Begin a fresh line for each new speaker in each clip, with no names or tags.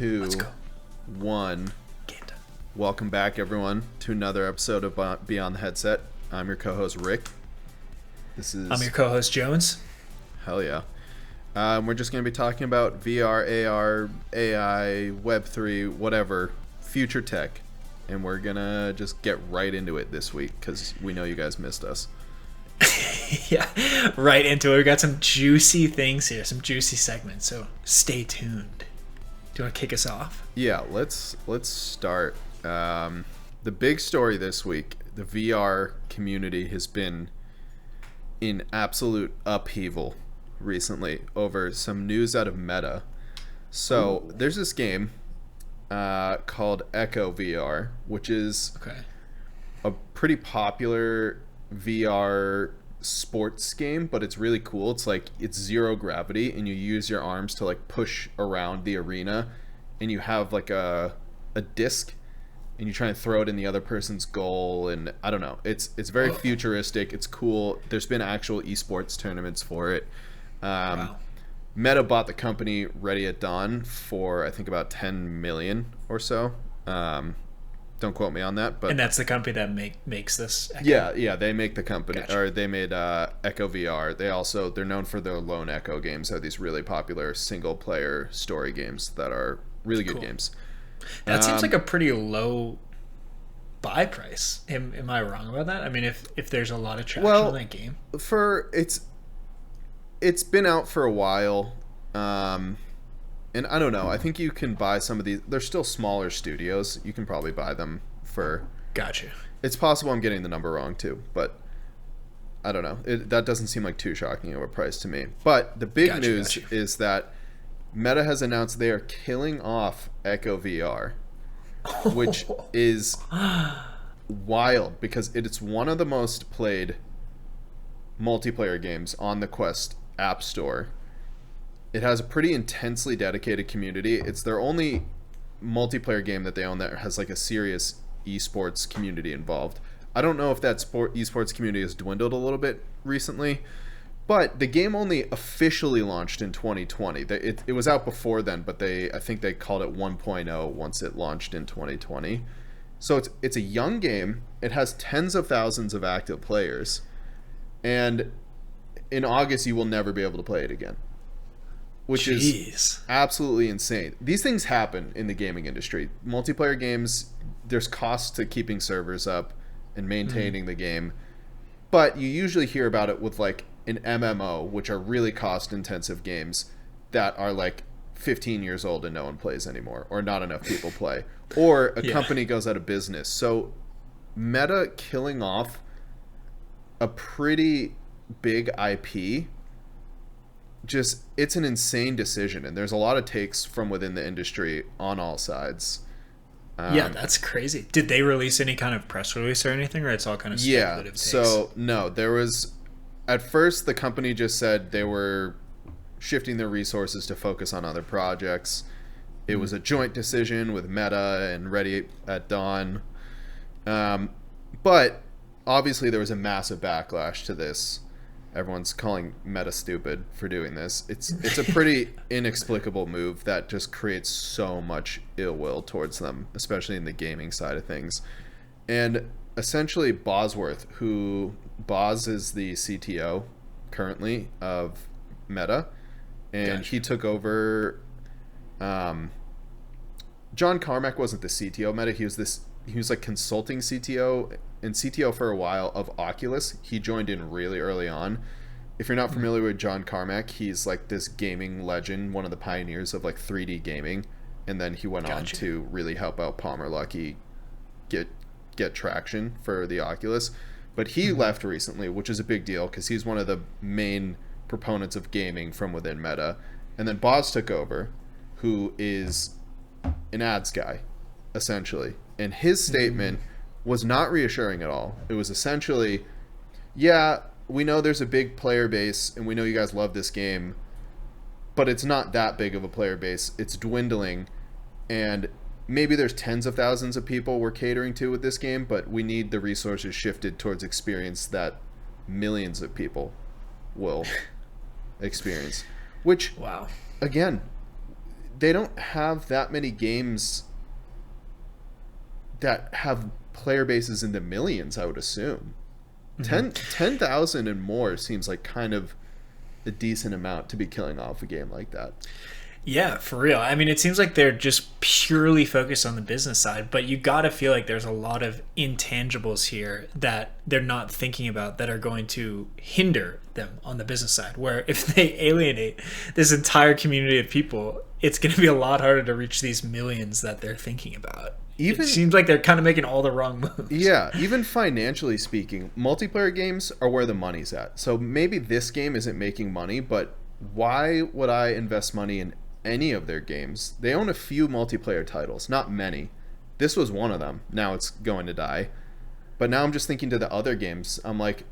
Let's
two,
go.
one.
Game time.
Welcome back, everyone, to another episode of Beyond the Headset. I'm your co-host Rick. This is
I'm your co-host Jones.
hell yeah. We're just going to be talking about VR, AR, AI, Web3, whatever, future tech, and we're gonna just get right into it this week because we know you guys missed us.
Yeah, right into it. We got some juicy things here, some juicy segments. So stay tuned. Do you want to kick us off?
Yeah, let's start. The big story this week: the VR community has been in absolute upheaval recently over some news out of Meta. So there's this game called Echo VR, which is
Okay.
a pretty popular VR sports game, but it's really cool. It's zero gravity, and you use your arms to like push around the arena, and you have like a disc, and you try and throw it in the other person's goal. And I don't know, it's very futuristic. It's cool. There's been actual esports tournaments for it.
Wow.
Meta bought the company Ready at Dawn for I think about 10 million or so. Don't quote me on that, but
And that's the company that makes this.
yeah, they make the company,
Gotcha.
or they made Echo VR. They're known for their Lone Echo games. They're these really popular single player story games that are really good
Cool.
games.
That seems like a pretty low buy price. Am I wrong about that? I mean, if there's a lot of traction
Well,
on that game.
It's been out for a while, and I don't know. I think you can buy some of these. They're still smaller studios. You can probably buy them for.
Gotcha.
It's possible I'm getting the number wrong too, but I don't know. That doesn't seem like too shocking of a price to me. But the big news is that Meta has announced they are killing off Echo VR, which is wild because it's one of the most played multiplayer games on the Quest App Store. It has a pretty intensely dedicated community. It's their only multiplayer game that they own that has like a serious esports community involved. I don't know if that esports community has dwindled a little bit recently, but the game only officially launched in 2020. It was out before then, but I think they called it 1.0 once it launched in 2020. So it's a young game. It has tens of thousands of active players, and in August you will never be able to play it again, which is absolutely insane. These things happen in the gaming industry. Multiplayer games, there's costs to keeping servers up and maintaining the game, but you usually hear about it with like an MMO, which are really cost-intensive games that are like 15 years old and no one plays anymore, or not enough people play, or a company goes out of business. So Meta killing off a pretty big IP, it's an insane decision, and there's a lot of takes from within the industry on all sides.
Yeah, that's crazy. Did they release any kind of press release or anything, or it's all kind of speculative takes?
So no, there was at first the company just said they were shifting their resources to focus on other projects. It was a joint decision with Meta and Ready at Dawn, but obviously there was a massive backlash to this. Everyone's calling Meta stupid for doing this. It's a pretty inexplicable move that just creates so much ill will towards them, especially in the gaming side of things. And essentially Bosworth, Boz is the CTO currently of Meta, and
Gotcha.
he took over. John Carmack wasn't the CTO of Meta. He was like consulting CTO and CTO for a while of Oculus. He joined in really early on. If you're not familiar with John Carmack, he's like this gaming legend, one of the pioneers of like 3D gaming, and then he went on to really help out Palmer Luckey get traction for the Oculus. But he left recently, which is a big deal because he's one of the main proponents of gaming from within Meta. And then Boz took over, who is an ads guy, essentially. And his statement was not reassuring at all. It was essentially, yeah, we know there's a big player base and we know you guys love this game, but it's not that big of a player base. It's dwindling, and maybe there's tens of thousands of people we're catering to with this game, but we need the resources shifted towards experience that millions of people will experience. Which,
Wow.
again, they don't have that many games that have player bases in the millions, I would assume. 10,000 and more seems like kind of a decent amount to be killing off a game like that.
Yeah, for real. I mean, it seems like they're just purely focused on the business side, but you got to feel like there's a lot of intangibles here that they're not thinking about that are going to hinder them on the business side. Where if they alienate this entire community of people, it's going to be a lot harder to reach these millions that they're thinking about. It seems like they're kind of making all the wrong moves.
Yeah, even financially speaking, multiplayer games are where the money's at. So maybe this game isn't making money, but why would I invest money in any of their games? They own a few multiplayer titles, not many. This was one of them. Now it's going to die. But now I'm just thinking to the other games. I'm like,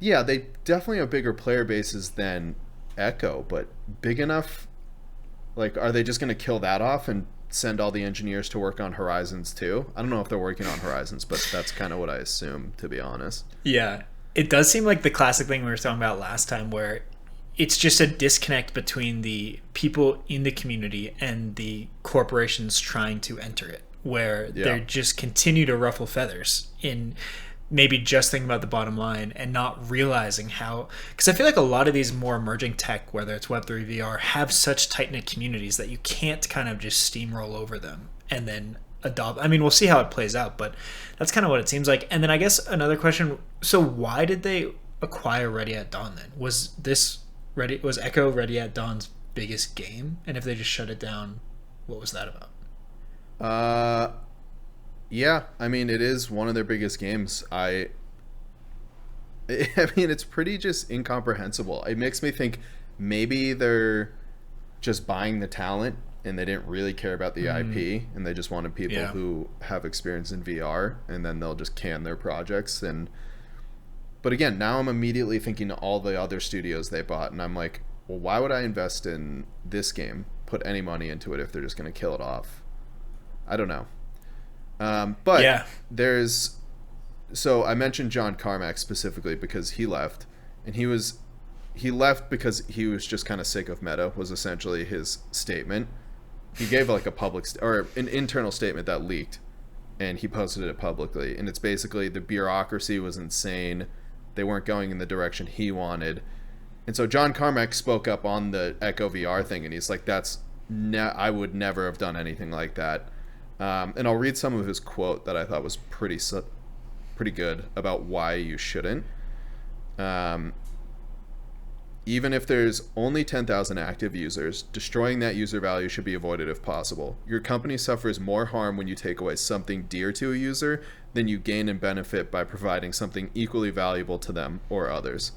yeah, they definitely have bigger player bases than Echo, but big enough? Like, are they just going to kill that off and send all the engineers to work on Horizons too? I don't know if they're working on Horizons, but that's kind of what I assume, to be honest.
Yeah. It does seem like the classic thing we were talking about last time where it's just a disconnect between the people in the community and the corporations trying to enter it, where they just continue to ruffle feathers in maybe just thinking about the bottom line and not realizing how, because I feel like a lot of these more emerging tech, whether it's Web3, VR, have such tight-knit communities that you can't kind of just steamroll over them and then adopt. I mean, we'll see how it plays out, but that's kind of what it seems like. And then I guess another question, so why did they acquire Ready at Dawn then? Was Echo Ready at Dawn's biggest game? And if they just shut it down, what was that about?
Yeah, I mean, it is one of their biggest games. I mean, it's pretty just incomprehensible. It makes me think maybe they're just buying the talent and they didn't really care about the IP and they just wanted people who have experience in VR, and then they'll just can their projects. But again, now I'm immediately thinking to all the other studios they bought, and I'm like, well, why would I invest in this game, put any money into it if they're just going to kill it off? I don't know. But there's... So I mentioned John Carmack specifically because he left, and he left because he was just kind of sick of Meta, was essentially his statement. He gave like a or an internal statement that leaked, and he posted it publicly, and it's basically the bureaucracy was insane. They weren't going in the direction he wanted. And so John Carmack spoke up on the Echo VR thing, and he's like, I would never have done anything like that. And I'll read some of his quote that I thought was pretty good about why you shouldn't. Even if there's only 10,000 active users, destroying that user value should be avoided if possible. Your company suffers more harm when you take away something dear to a user than you gain and benefit by providing something equally valuable to them or others.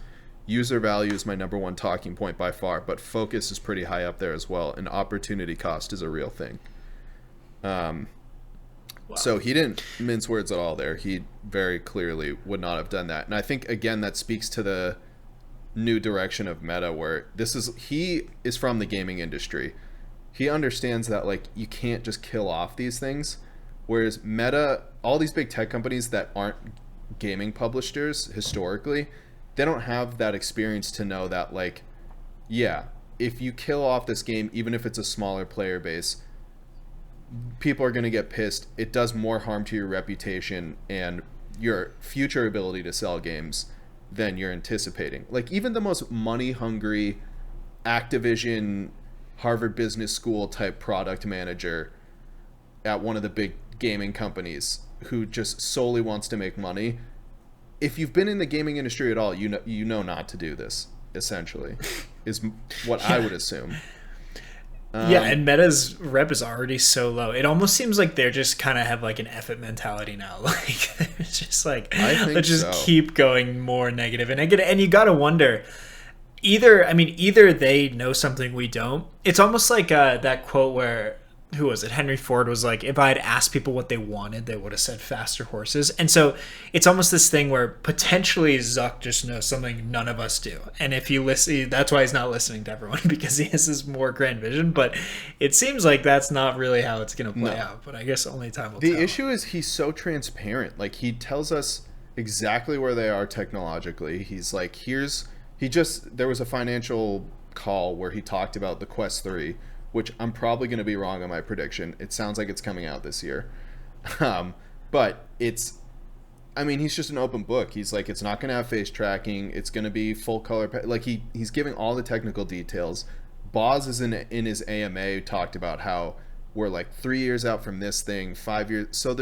User value is my number one talking point by far, but focus is pretty high up there as well, and opportunity cost is a real thing. Wow. So he didn't mince words at all there. He very clearly would not have done that. And I think, again, that speaks to the new direction of Meta, where he is from the gaming industry. He understands that, like, you can't just kill off these things. Whereas Meta, all these big tech companies that aren't gaming publishers historically, they don't have that experience to know that, like, yeah, if you kill off this game, even if it's a smaller player base, people are going to get pissed. It does more harm to your reputation and your future ability to sell games than you're anticipating. Like, even the most money-hungry Activision, Harvard Business School type product manager at one of the big gaming companies who just solely wants to make money, if you've been in the gaming industry at all, you know not to do this, essentially, is what I would assume.
Yeah, and Meta's rep is already so low. It almost seems like they're just kind of have like an F it mentality now. Like, it's just like, let's just keep going more negative. And you got to wonder, either they know something we don't. It's almost like that quote where, who was it? Henry Ford was like, if I had asked people what they wanted, they would have said faster horses. And so it's almost this thing where potentially Zuck just knows something none of us do. And if you listen, that's why he's not listening to everyone, because he has this more grand vision. But it seems like that's not really how it's going to play out. But I guess only time will tell.
The issue is he's so transparent. Like, he tells us exactly where they are technologically. He's like, there was a financial call where he talked about the Quest 3, which I'm probably going to be wrong on my prediction. It sounds like it's coming out this year. But I mean, he's just an open book. He's like, it's not going to have face tracking. It's going to be full color. Like he's giving all the technical details. Boz is in his AMA talked about how we're like 3 years out from this thing, 5 years. So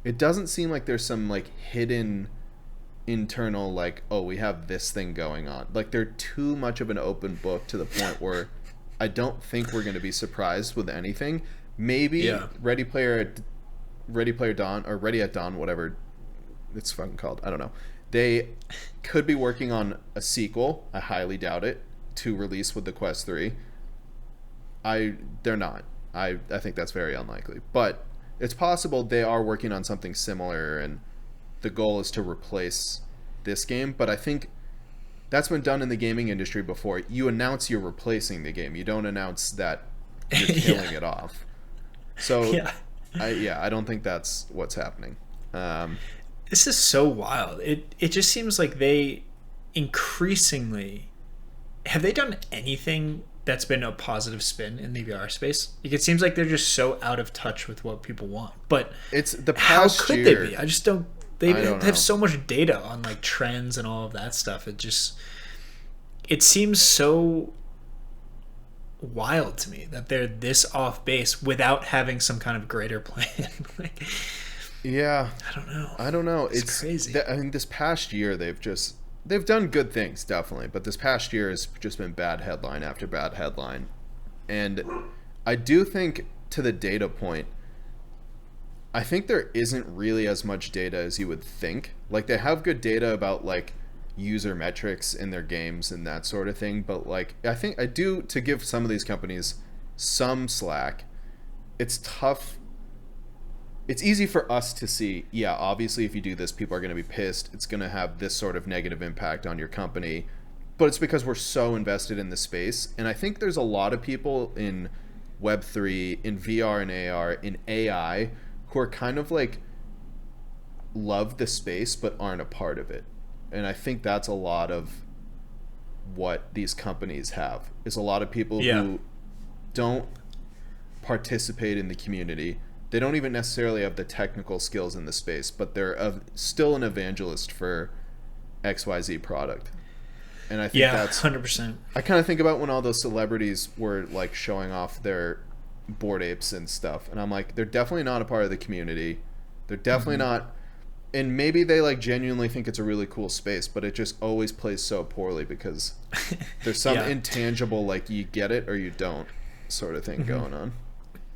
it doesn't seem like there's some like hidden internal like, oh, we have this thing going on. Like they're too much of an open book to the point where I don't think we're going to be surprised with anything. Maybe Ready Player Dawn or Ready at Dawn, whatever it's fucking called. I don't know. They could be working on a sequel. I highly doubt it to release with the Quest 3. They're not. I think that's very unlikely. But it's possible they are working on something similar and the goal is to replace this game. But I think that's been done in the gaming industry before. You announce you're replacing the game. You don't announce that you're killing it off. So I don't think that's what's happening.
This is so wild. It just seems like they increasingly have they done anything that's been a positive spin in the VR space? Like, it seems like they're just so out of touch with what people want. But
it's the past
how could
year,
they be? I just don't. They
don't
have
know.
so much data on like trends and all of that stuff. It seems so wild to me that they're this off base without having some kind of greater plan. Like, I don't know. It's crazy.
I mean, this past year they've done good things, definitely, but this past year has just been bad headline after bad headline. And I do think, to the data point, I think there isn't really as much data as you would think. Like, they have good data about like user metrics in their games and that sort of thing, but like I do, to give some of these companies some slack, it's tough. It's easy for us to see, yeah, obviously if you do this, people are going to be pissed. It's going to have this sort of negative impact on your company. But it's because we're so invested in the space. And I think there's a lot of people in Web3, in VR and AR, in AI, who are kind of like love the space but aren't a part of it. And I think that's a lot of what these companies have, is a lot of people who don't participate in the community. They don't even necessarily have the technical skills in the space, but they're still an evangelist for XYZ product. And I think that's
100%.
I kind of think about when all those celebrities were like showing off their Bored Apes and stuff, and I'm like, they're definitely not a part of the community. They're definitely not, and maybe they like genuinely think it's a really cool space, but it just always plays so poorly because there's some intangible, like, you get it or you don't sort of thing going on.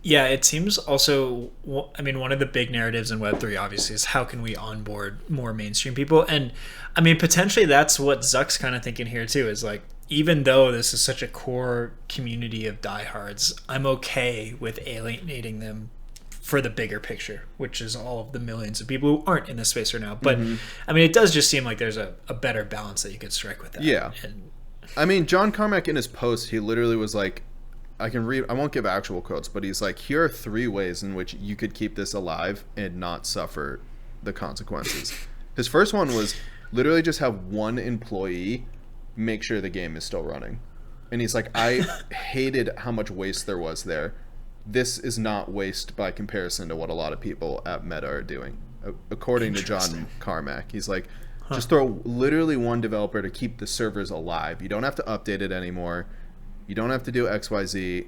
Yeah, it seems also, I mean, one of the big narratives in Web3 obviously is how can we onboard more mainstream people? And I mean, potentially that's what Zuck's kind of thinking here too, is like, even though this is such a core community of diehards, I'm okay with alienating them for the bigger picture, which is all of the millions of people who aren't in this space right now. But I mean, it does just seem like there's a better balance that you could strike with that.
Yeah.
And
I mean, John Carmack in his post, he literally was like, I won't give actual quotes, but he's like, here are 3 ways in which you could keep this alive and not suffer the consequences. His first one was literally just have one employee make sure the game is still running. And he's like, I hated how much waste there was there. This is not waste by comparison to what a lot of people at Meta are doing, according to John Carmack. He's like, just throw literally one developer to keep the servers alive. You don't have to update it anymore. You don't have to do XYZ.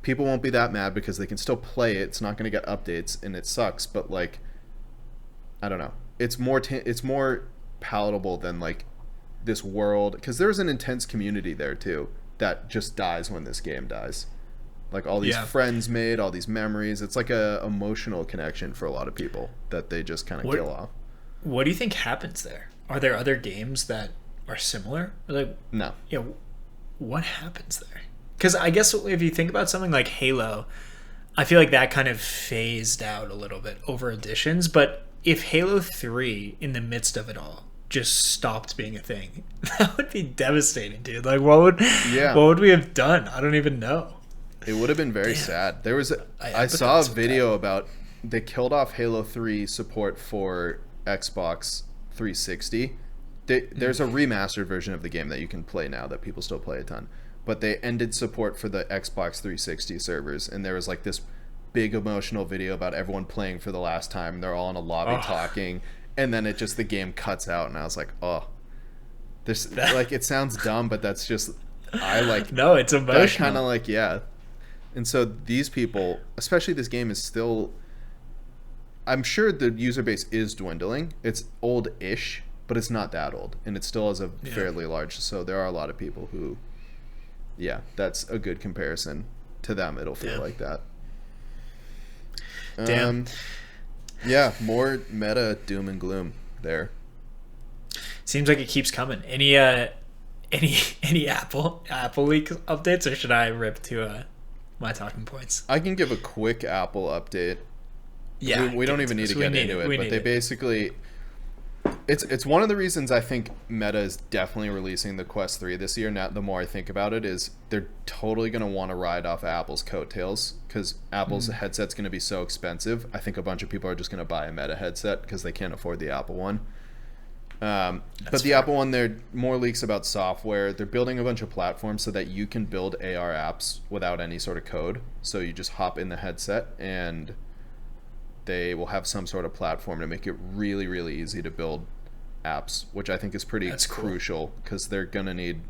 People won't be that mad because they can still play it. It's not going to get updates, and it sucks. But like, I don't know. It's more palatable than like this world, because there's an intense community there too that just dies when this game dies. Like all these friends made, all these memories. It's like a emotional connection for a lot of people that they just kind of kill off.
What do you think happens there? Are there other games that are similar? Like,
no.
Yeah. What happens there? Because I guess if you think about something like Halo, I feel like that kind of phased out a little bit over editions. But if Halo 3, in the midst of it all, just stopped being a thing, that would be devastating, dude. Like, what would we have done? I don't even know.
It would have been very sad. There was I saw a video about they killed off Halo 3 support for Xbox 360. There's a remastered version of the game that you can play now that people still play a ton. but they ended support for the Xbox 360 servers, and there was like this big emotional video about everyone playing for the last time. They're all in a lobby talking, and then the game cuts out, and I was like, oh, this like, it sounds dumb, but that's just, I like,
no, it's emotional.
That kind of like, yeah. And so these people, especially, this game is still, I'm sure the user base is dwindling. It's old-ish, but it's not that old, and it still has a fairly large, so there are a lot of people who, yeah, that's a good comparison to them. It'll feel like that.
Damn.
Yeah, more meta doom and gloom there.
Seems like it keeps coming. Any Apple leak updates, or should I rip to my talking points?
I can give a quick Apple update.
Yeah,
we don't even need to get into it, but they basically, it's one of the reasons I think Meta is definitely releasing the Quest 3 this year. Now, the more I think about it, is they're totally going to want to ride off Apple's coattails, because Apple's headset's going to be so expensive. I think a bunch of people are just going to buy a Meta headset because they can't afford the Apple one. But the Apple one, there are more leaks about software. They're building a bunch of platforms so that you can build AR apps without any sort of code. So you just hop in the headset, and they will have some sort of platform to make it really, really easy to build apps, which I think is pretty crucial, because they're going to need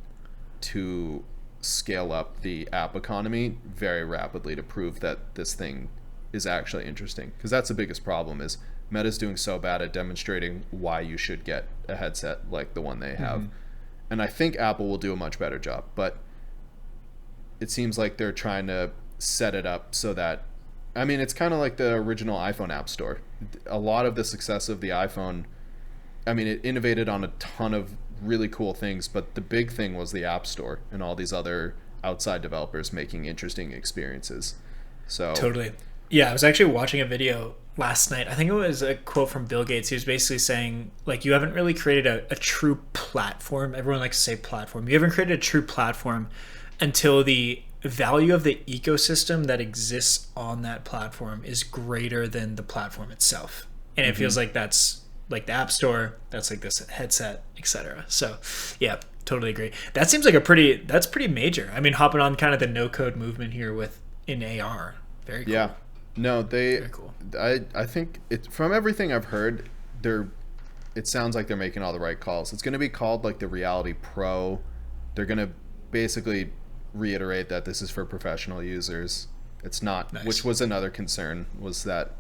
to scale up the app economy very rapidly to prove that this thing is actually interesting. Because that's the biggest problem, is Meta's doing so bad at demonstrating why you should get a headset like the one they have. And I think Apple will do a much better job, but it seems like they're trying to set it up so that, I mean, it's kind of like the original iPhone App Store. A lot of the success of the iPhone, I mean, it innovated on a ton of really cool things, but the big thing was the App Store and all these other outside developers making interesting experiences. So
totally. Yeah, I was actually watching a video last night. I think it was a quote from Bill Gates. He was basically saying, like, you haven't really created a true platform. Everyone likes to say platform. You haven't created a true platform until the value of the ecosystem that exists on that platform is greater than the platform itself. And it feels like that's like the App Store, that's like this headset, etc. So yeah, totally agree. That seems like that's pretty major. I mean, hopping on kind of the no code movement here in AR. Very cool.
Yeah. No,
very cool.
I think from everything I've heard, it sounds like they're making all the right calls. It's going to be called like the Reality Pro. They're going to basically reiterate that this is for professional users. It's not, which was another concern, was that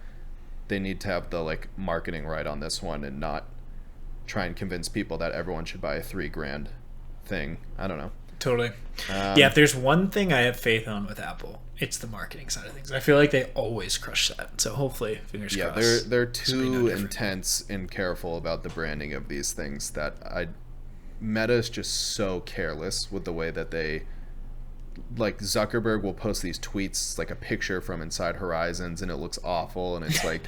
they need to have the like marketing right on this one and not try and convince people that everyone should buy a $3,000 thing. I don't know.
Totally. Yeah, if there's one thing I have faith on with Apple, it's the marketing side of things. I feel like they always crush that. So hopefully, fingers crossed.
Yeah, they're too intense and careful about the branding of these things that Meta is just so careless with the way that they, like, Zuckerberg will post these tweets, like a picture from inside Horizons, and it looks awful, and it's like,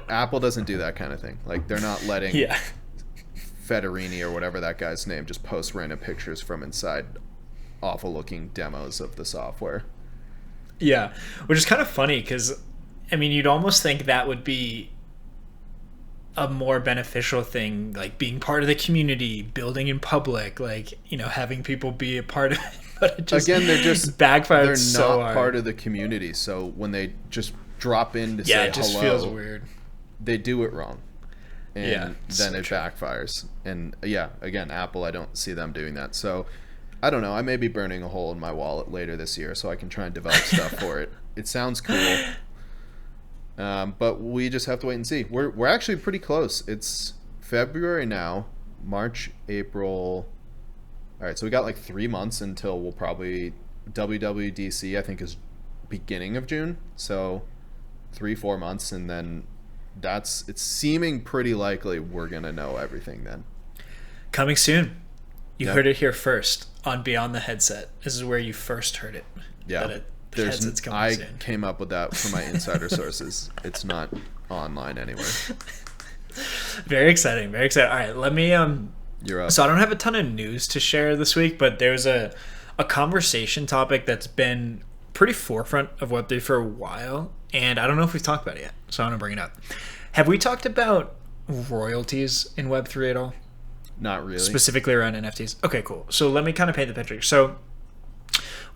Apple doesn't do that kind of thing. Like, they're not letting Federini or whatever that guy's name just post random pictures from inside awful looking demos of the software.
Yeah, which is kind of funny, because I mean, you'd almost think that would be a more beneficial thing, like being part of the community, building in public, like, you know, having people be a part of it. But it just,
again, they're just
backfired.
They're
so
not
hard.
Part of the community, so when they just drop in to say
it just
hello,
feels weird.
They do it wrong, and then
so
it backfires. And yeah, again, Apple, I don't see them doing that. So I don't know. I may be burning a hole in my wallet later this year so I can try and develop stuff for it. It sounds cool. But we just have to wait and see. We're actually pretty close. It's February now, March, April. All right, so we got like 3 months until we'll probably WWDC. I think is beginning of June. So 3-4 months, and then it's seeming pretty likely we're gonna know everything then.
Coming soon. You heard it here first on Beyond the Headset. This is where you first heard it.
Yeah. I came up with that from my insider sources. It's not online anywhere.
Very exciting. Very exciting. All right, let me
You're up.
So I don't have a ton of news to share this week, but there's a conversation topic that's been pretty forefront of Web3 for a while, and I don't know if we've talked about it yet, so I'm going to bring it up. Have we talked about royalties in Web3 at all?
Not really.
Specifically around NFTs? Okay, cool. So let me kind of paint the picture. So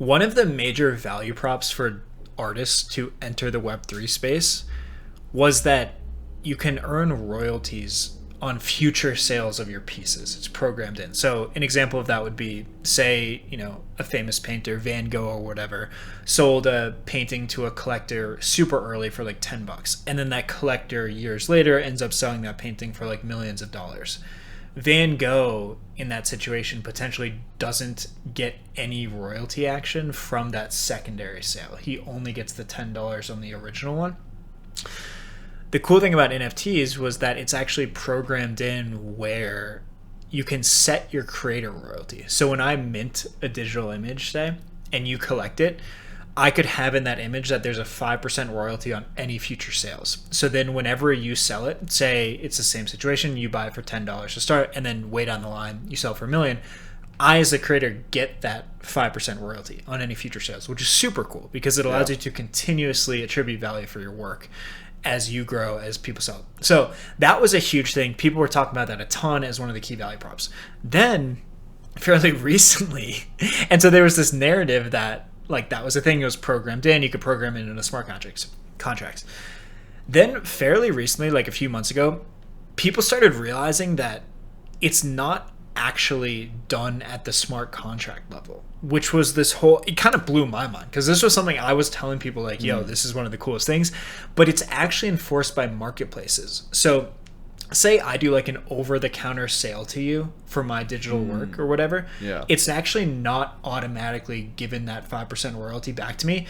One of the major value props for artists to enter the Web3 space was that you can earn royalties on future sales of your pieces. It's programmed in. So an example of that would be, say, a famous painter, Van Gogh or whatever, sold a painting to a collector super early for like $10. And then that collector years later ends up selling that painting for like millions of dollars. Van Gogh in that situation potentially doesn't get any royalty action from that secondary sale. He only gets the $10 on the original one. The cool thing about NFTs was that it's actually programmed in where you can set your creator royalty. So when I mint a digital image, say, and you collect it, I could have in that image that there's a 5% royalty on any future sales. So then whenever you sell it, say it's the same situation, you buy it for $10 to start, and then way down the line, you sell for $1 million. I, as a creator, get that 5% royalty on any future sales, which is super cool because it allows you to continuously attribute value for your work as you grow, as people sell. So that was a huge thing. People were talking about that a ton as one of the key value props. Then, fairly recently, and so there was this narrative that like that was a thing that was programmed in. You could program it into smart contracts. Then fairly recently, like a few months ago, people started realizing that it's not actually done at the smart contract level, which was this whole, it kind of blew my mind because this was something I was telling people like, yo, this is one of the coolest things, but it's actually enforced by marketplaces. So say I do like an over-the-counter sale to you for my digital work or whatever, it's actually not automatically given that 5% royalty back to me.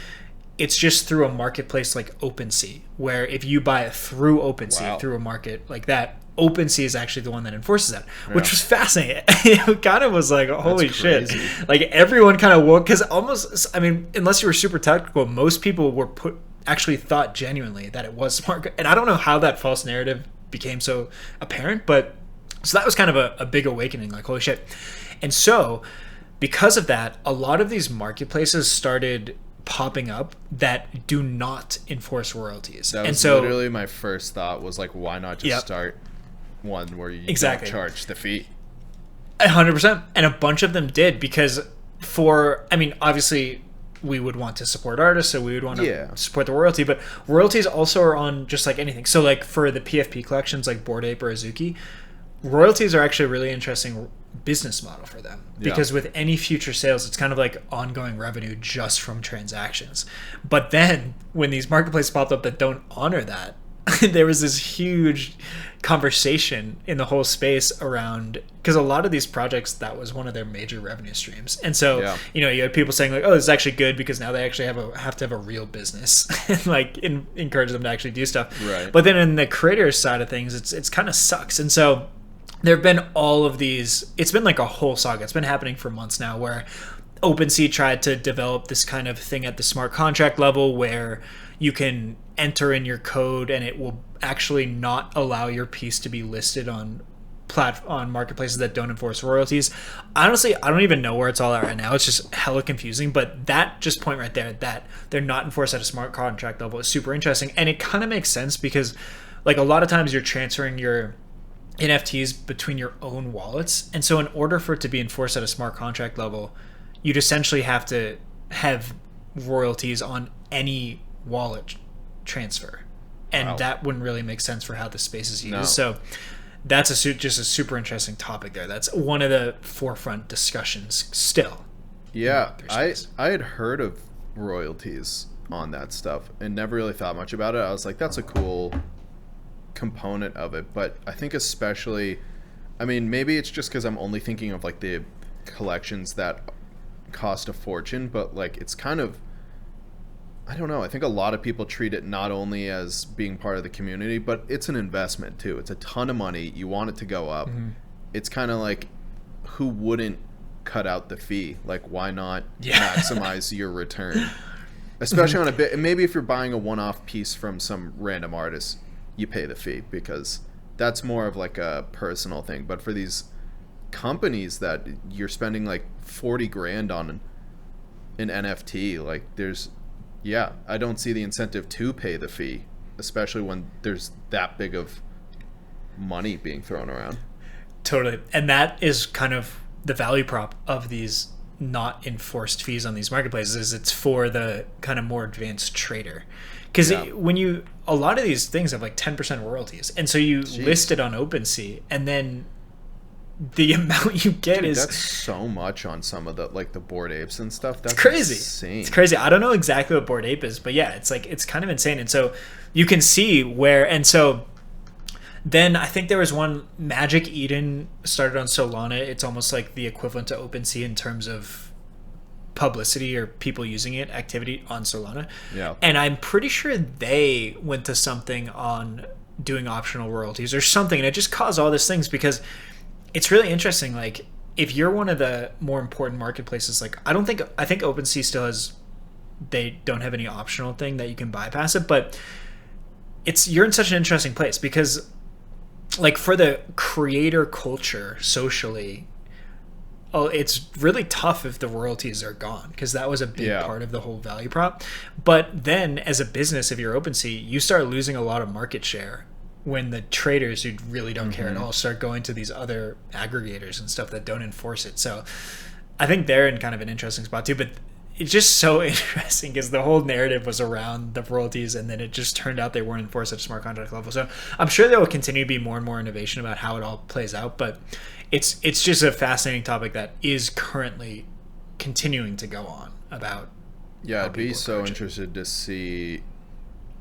It's just through a marketplace like OpenSea, where if you buy it through OpenSea, through a market like that, OpenSea is actually the one that enforces that, which was fascinating. It kind of was like, holy shit. Like everyone kind of woke, because almost, I mean, unless you were super technical, most people were actually thought genuinely that it was smart. And I don't know how that false narrative became so apparent, but so that was kind of a big awakening, like, holy shit. And so because of that, a lot of these marketplaces started popping up that do not enforce royalties.
That was literally my first thought was like, why not just start one where you don't charge the fee?
100%. And a bunch of them did, because obviously we would want to support artists, so we would want to support the royalty, but royalties also are on just like anything. So like for the PFP collections like Bored Ape or Azuki, royalties are actually a really interesting business model for them, because with any future sales, it's kind of like ongoing revenue just from transactions. But then when these marketplaces popped up that don't honor that, there was this huge conversation in the whole space around, because a lot of these projects, that was one of their major revenue streams. And so you had people saying like, oh, this is actually good because now they actually have to have a real business and like encourage them to actually do stuff. But then in the creator side of things, it's kind of sucks. And so there have been all of these, it's been like a whole saga. It's been happening for months now, where OpenSea tried to develop this kind of thing at the smart contract level where you can enter in your code and it will actually not allow your piece to be listed on marketplaces that don't enforce royalties. Honestly, I don't even know where it's all at right now. It's just hella confusing, but that just point right there, that they're not enforced at a smart contract level, is super interesting. And it kind of makes sense because like a lot of times you're transferring your NFTs between your own wallets. And so in order for it to be enforced at a smart contract level, you'd essentially have to have royalties on any wallet transfer. And that wouldn't really make sense for how the space is used. So that's just a super interesting topic there. That's one of the forefront discussions still.
Yeah, I had heard of royalties on that stuff and never really thought much about it. I was like, that's a cool component of it. But I think especially, I mean, maybe it's just because I'm only thinking of like the collections that cost a fortune, but like it's kind of, I don't know. I think a lot of people treat it not only as being part of the community, but it's an investment too. It's a ton of money. You want it to go up. It's kind of like, who wouldn't cut out the fee? Like, why not maximize your return? Especially on a bit. And maybe if you're buying a one-off piece from some random artist, you pay the fee because that's more of like a personal thing. But for these companies that you're spending like 40 grand on an NFT, like I don't see the incentive to pay the fee, especially when there's that big of money being thrown around.
Totally. And that is kind of the value prop of these not enforced fees on these marketplaces is it's for the kind of more advanced trader. Because when a lot of these things have like 10% royalties, and so you list it on OpenSea, and then the amount you get is
that's so much on some of the like the Bored Apes and stuff. That's
crazy.
Insane.
It's crazy. I don't know exactly what Bored Ape is, but yeah, it's like it's kind of insane. And so you can see where, and so then I think there was one, Magic Eden started on Solana. It's almost like the equivalent to OpenSea in terms of publicity or people using it, activity on Solana.
Yeah.
And I'm pretty sure they went to something on doing optional royalties or something, and it just caused all these things because it's really interesting. Like, if you're one of the more important marketplaces, like I think OpenSea still has, they don't have any optional thing that you can bypass it, but you're in such an interesting place because, like, for the creator culture socially, it's really tough if the royalties are gone because that was a big part of the whole value prop. But then, as a business, if you're OpenSea, you start losing a lot of market share when the traders who really don't care at all start going to these other aggregators and stuff that don't enforce it. So I think they're in kind of an interesting spot too, but it's just so interesting because the whole narrative was around the royalties, and then it just turned out they weren't enforced at a smart contract level. So I'm sure there will continue to be more and more innovation about how it all plays out, but it's just a fascinating topic that is currently continuing to go on about.
Yeah, I'd be so interested to see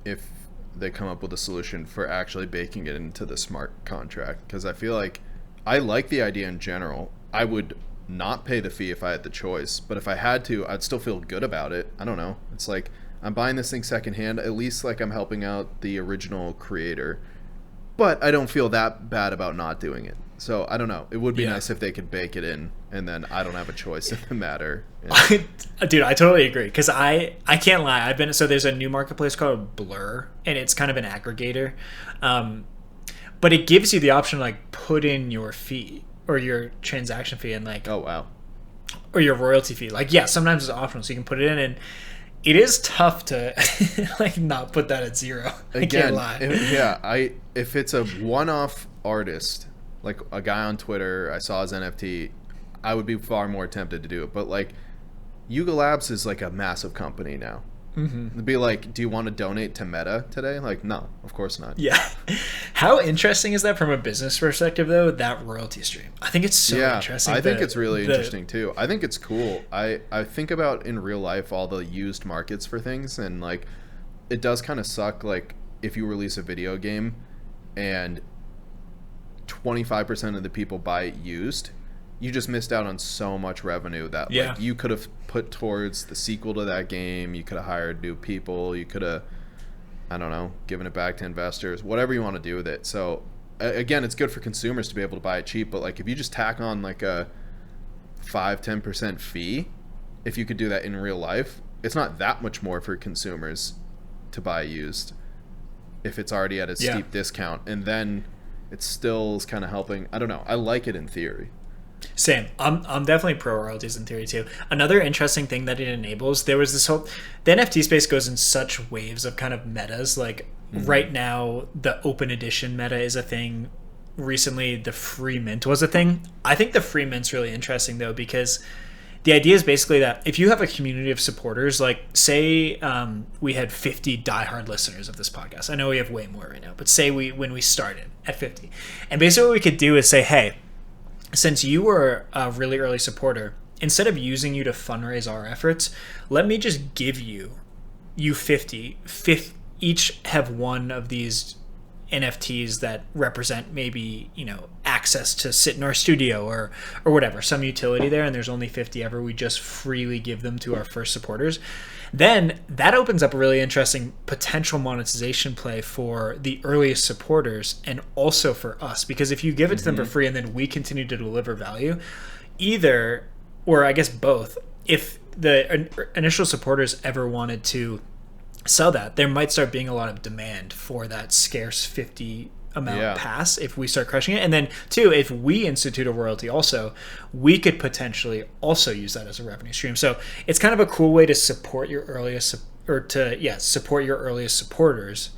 if they come up with a solution for actually baking it into the smart contract, because I feel like I like the idea in general. I would not pay the fee if I had the choice, but if I had to, I'd still feel good about it. I don't know. It's like I'm buying this thing secondhand. At least like I'm helping out the original creator, but I don't feel that bad about not doing it. So I don't know. It would be nice if they could bake it in, and then I don't have a choice in the matter.
Dude, I totally agree, because I can't lie. There's a new marketplace called Blur, and it's kind of an aggregator, but it gives you the option to like put in your fee or your transaction fee and like,
oh wow,
or your royalty fee. Like, yeah, sometimes it's optional, so you can put it in, and it is tough to like not put that at zero.
Again,
I can't
lie. If it's a one-off artist, like a guy on Twitter, I saw his NFT, I would be far more tempted to do it. But like, Yuga Labs is like a massive company now. It'd be like, do you want to donate to Meta today? Like, no, of course not.
Yeah. How interesting is that from a business perspective, though, that royalty stream? I think it's so interesting.
I think it's really interesting, too. I think it's cool. I think about in real life all the used markets for things, and like, it does kind of suck, like, if you release a video game and 25% of the people buy it used, you just missed out on so much revenue that like you could have put towards the sequel to that game. You could have hired new people. You could have, I don't know, given it back to investors, whatever you want to do with it. So again, it's good for consumers to be able to buy it cheap, but like if you just tack on like a 5-10% fee, if you could do that in real life, it's not that much more for consumers to buy used if it's already at a steep discount, and then it still is kind of helping. I don't know. I like it in theory.
Same. I'm definitely pro royalties in theory too. Another interesting thing that it enables, there was this whole, the NFT space goes in such waves of kind of metas. Like right now, the open edition meta is a thing. Recently, the free mint was a thing. I think the free mint's really interesting though, because the idea is basically that if you have a community of supporters, like say we had 50 diehard listeners of this podcast. I know we have way more right now, but say when we started at 50. And basically what we could do is say, hey, since you were a really early supporter, instead of using you to fundraise our efforts, let me just give you 50. Each have one of these NFTs that represent maybe, access to sit in our studio or whatever, some utility there, and there's only 50 ever. We just freely give them to our first supporters. Then that opens up a really interesting potential monetization play for the earliest supporters and also for us, because if you give it to them for free and then we continue to deliver value, either, or I guess both, if the initial supporters ever wanted to sell that, there might start being a lot of demand for that scarce 50 amount pass if we start crushing it. And then two, if we institute a royalty also, we could potentially also use that as a revenue stream. So it's kind of a cool way to support your earliest support your earliest supporters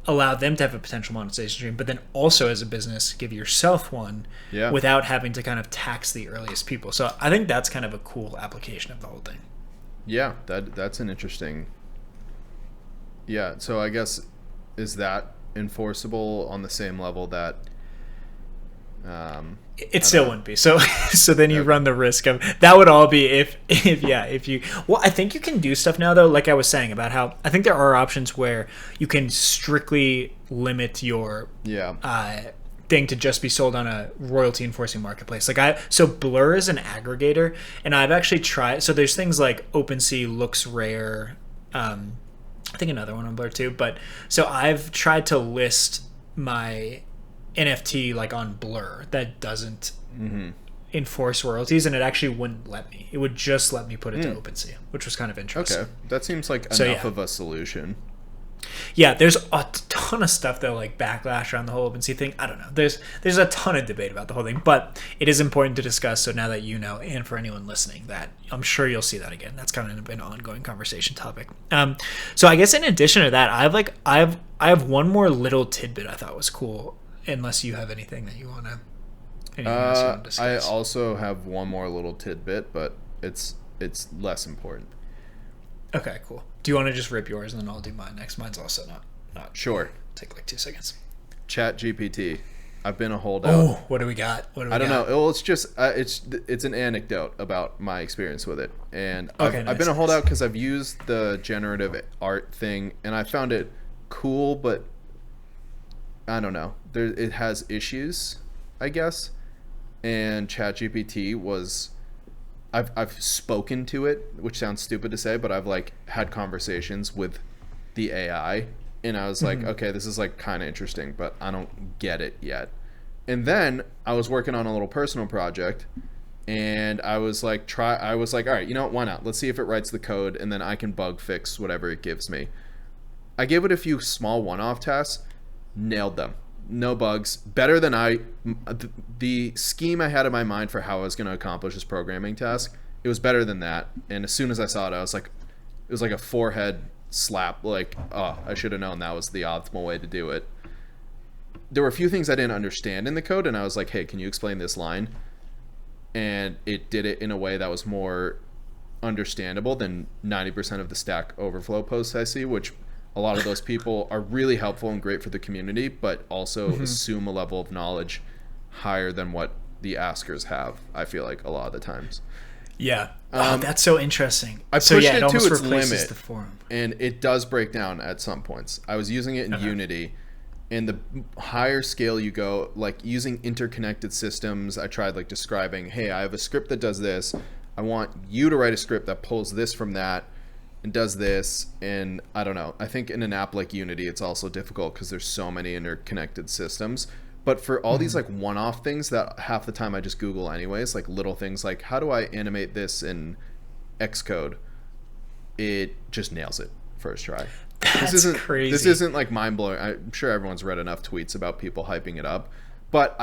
allow them to have a potential monetization stream, but then also as a business give yourself one without having to kind of tax the earliest people. So I think that's kind of a cool application of the whole thing.
Yeah, that's an interesting. Yeah, so I guess, is that enforceable on the same level that
it still wouldn't be. So then you run the risk of that would all be if you, well, I think you can do stuff now though, like I was saying about how I think there are options where you can strictly limit your thing to just be sold on a royalty enforcing marketplace. So Blur is an aggregator, and I've actually tried. So there's things like OpenSea, Looks Rare, I think another one on Blur too. But so I've tried to list my NFT like on Blur that doesn't enforce royalties, and it actually wouldn't let me. It would just let me put it to OpenSea, which was kind of interesting.
Okay, that seems like enough of a solution.
Yeah, there's a ton of stuff though, like backlash around the whole OpenSea thing. I don't know. There's a ton of debate about the whole thing, but it is important to discuss. So now that you know, and for anyone listening, that I'm sure you'll see that again. That's kind of an ongoing conversation topic. So I guess in addition to that, I have one more little tidbit I thought was cool. Unless you have anything that you want to. Discuss.
I also have one more little tidbit, but it's less important.
Okay, cool. Do you want to just rip yours and then I'll do mine next? Mine's also not
sure.
Take like 2 seconds.
ChatGPT. I've been a holdout.
Oh, what do we got?
I don't know. Well, it's just it's an anecdote about my experience with it, and I've been a holdout because I've used the generative art thing, and I found it cool, but I don't know. It has issues, I guess. And ChatGPT was, I've spoken to it, which sounds stupid to say, but I've like had conversations with the AI, and I was like, okay, this is like kind of interesting, but I don't get it yet. And then I was working on a little personal project, and I was like, all right, you know what, why not? Let's see if it writes the code, and then I can bug fix whatever it gives me. I gave it a few small one-off tasks, nailed them. No bugs. Better than the scheme I had in my mind for how I was going to accomplish this programming task. It was better than that. And as soon as I saw it, I was like, it was like a forehead slap. Like, oh, I should have known that was the optimal way to do it. There were a few things I didn't understand in the code, and I was like, hey, can you explain this line? And it did it in a way that was more understandable than 90% of the Stack Overflow posts I see, which a lot of those people are really helpful and great for the community, but also assume a level of knowledge higher than what the askers have, I feel like, a lot of the times.
Yeah. That's so interesting.
I pushed it to its limit, and it does break down at some points. I was using it in Unity, and the higher scale you go, like using interconnected systems, I tried like describing, hey, I have a script that does this. I want you to write a script that pulls this from that and does this, and I don't know. I think in an app like Unity, it's also difficult because there's so many interconnected systems. But for all these like one-off things that half the time I just Google anyways, like little things like how do I animate this in Xcode, it just nails it first try.
That's crazy.
This isn't like mind-blowing. I'm sure everyone's read enough tweets about people hyping it up, but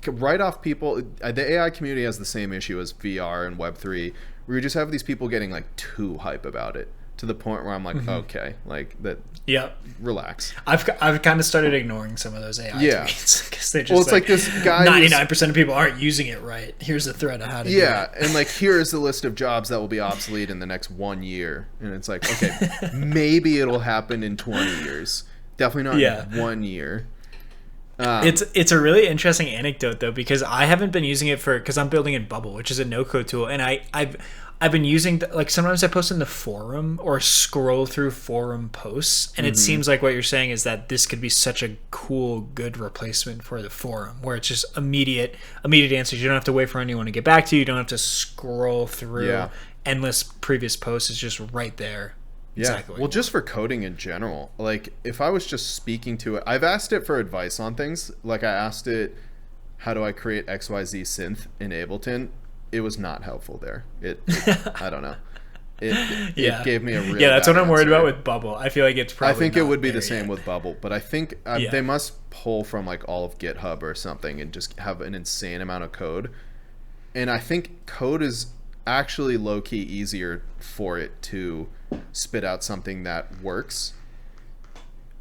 right off people, the AI community has the same issue as VR and Web3. We just have these people getting like too hype about it to the point where I'm like, okay, like that. Yeah, relax.
I've kind of started ignoring some of those AI tweets because they're just
it's like this guy.
99% of people aren't using it right. Here's a thread on how to do it.
Yeah, and like here's the list of jobs that will be obsolete in the next 1 year, and it's like, okay, maybe it'll happen in 20 years. Definitely not in 1 year.
It's a really interesting anecdote though, because I haven't been using it because I'm building in Bubble, which is a no-code tool, and I've been using like sometimes I post in the forum or scroll through forum posts, and it seems like what you're saying is that this could be such a cool, good replacement for the forum, where it's just immediate answers. You don't have to wait for anyone to get back to you. You don't have to scroll through endless previous posts. It's just right there.
Exactly. Well, just for coding in general, like if I was just speaking to it, I've asked it for advice on things. Like I asked it, how do I create XYZ synth in Ableton? It was not helpful there. I don't know. It gave me a real
that's what I'm worried about with Bubble. I feel like it's probably
I think it would be the same with Bubble, but I think they must pull from like all of GitHub or something and just have an insane amount of code. And I think code is actually low-key easier for it to spit out something that works.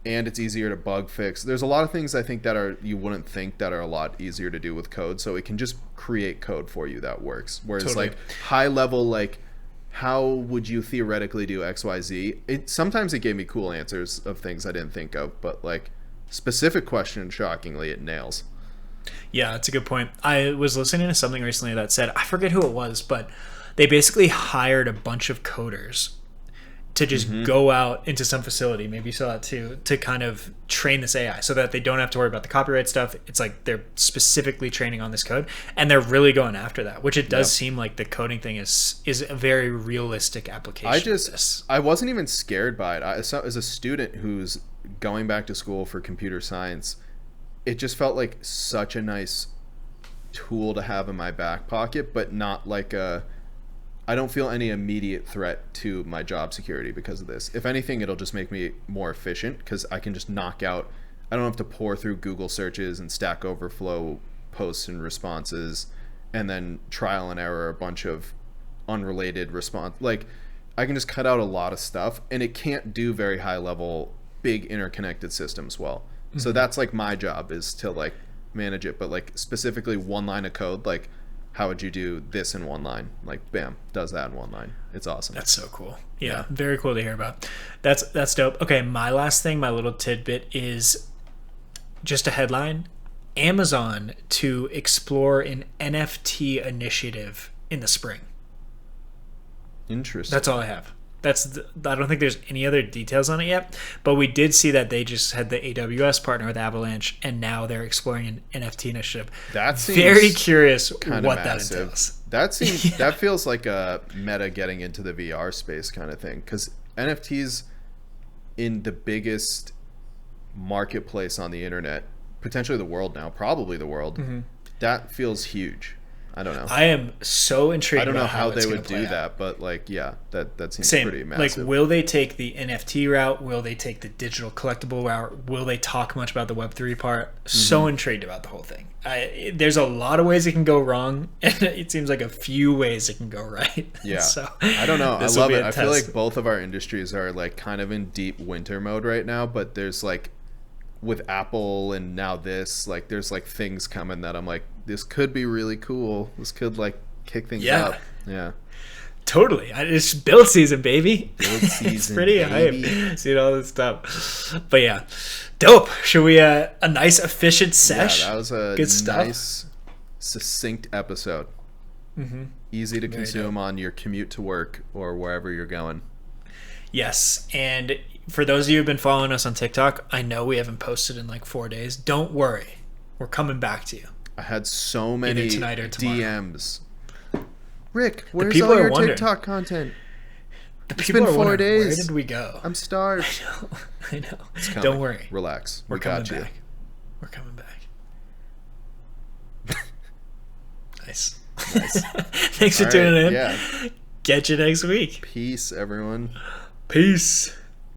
and it's easier to bug fix. There's a lot of things I think that are you wouldn't think that are a lot easier to do with code. So it can just create code for you that works. Whereas
Totally.
like high level, like how would you theoretically do XYZ? Sometimes it gave me cool answers of things I didn't think of, but like specific question, shockingly, it nails.
Yeah, that's a good point. I was listening to something recently that said, I forget who it was, but they basically hired a bunch of coders to just go out into some facility, maybe you saw that too, to kind of train this AI so that they don't have to worry about the copyright stuff. It's like they're specifically training on this code, and they're really going after that, which it does seem like the coding thing is a very realistic application.
I wasn't even scared by it. As a student who's going back to school for computer science, it just felt like such a nice tool to have in my back pocket, but not like I don't feel any immediate threat to my job security because of this. If anything, it'll just make me more efficient because I can just knock out. I don't have to pour through Google searches and Stack Overflow posts and responses and then trial and error a bunch of unrelated response. Like, I can just cut out a lot of stuff, and it can't do very high level, big interconnected systems well. So that's like my job, is to like manage it. But like specifically one line of code, like, how would you do this in one line? Like, bam, does that in one line. It's awesome.
That's so cool. Yeah, very cool to hear about. That's dope. Okay, my last thing, my little tidbit, is just a headline. Amazon to explore an NFT initiative in the spring.
Interesting.
That's all I have. I don't think there's any other details on it yet, but we did see that they just had the AWS partner with Avalanche, and now they're exploring an NFT initiative.
That seems
very curious what
massive.
That entails.
That seems that feels like a Meta getting into the VR space kind of thing, because NFTs in the biggest marketplace on the internet, potentially the world now, probably the world. That feels huge. I don't know.
I am so intrigued.
I don't know
about
how they would
do
that, but like, yeah, that seems
Same.
pretty massive.
Like, will they take the NFT route? Will they take the digital collectible route? Will they talk much about the Web3 part? So intrigued about the whole thing. There's a lot of ways it can go wrong, and it seems like a few ways it can go right.
Yeah.
So
I don't know. I love it. I feel
test.
like both of our industries are like kind of in deep winter mode right now, but there's like, with Apple and now this, like, there's like things coming that I'm like, this could be really cool. This could like kick things up. Yeah.
Totally. It's build season, baby.
Build season,
it's pretty
baby.
hype. Seeing all this stuff. But yeah, dope. Should we a nice efficient sesh?
Yeah, that was a
good stuff.
Nice, succinct episode. Easy to consume on your commute to work or wherever you're going.
Yes, and for those of you who've been following us on TikTok, I know we haven't posted in like 4 days. Don't worry. We're coming back to you.
I had so many
Either tonight or tomorrow.
DMs. Rick, where's
people
all
are
your
wondering.
TikTok content? It's
People
been
are
4
wondering,
days.
Where did we go?
I'm starved.
I know.
It's coming.
Don't worry.
Relax.
We're coming
got you.
back. We're coming back. Nice. Thanks for tuning in.
Yeah.
Catch you next week.
Peace, everyone.
Peace.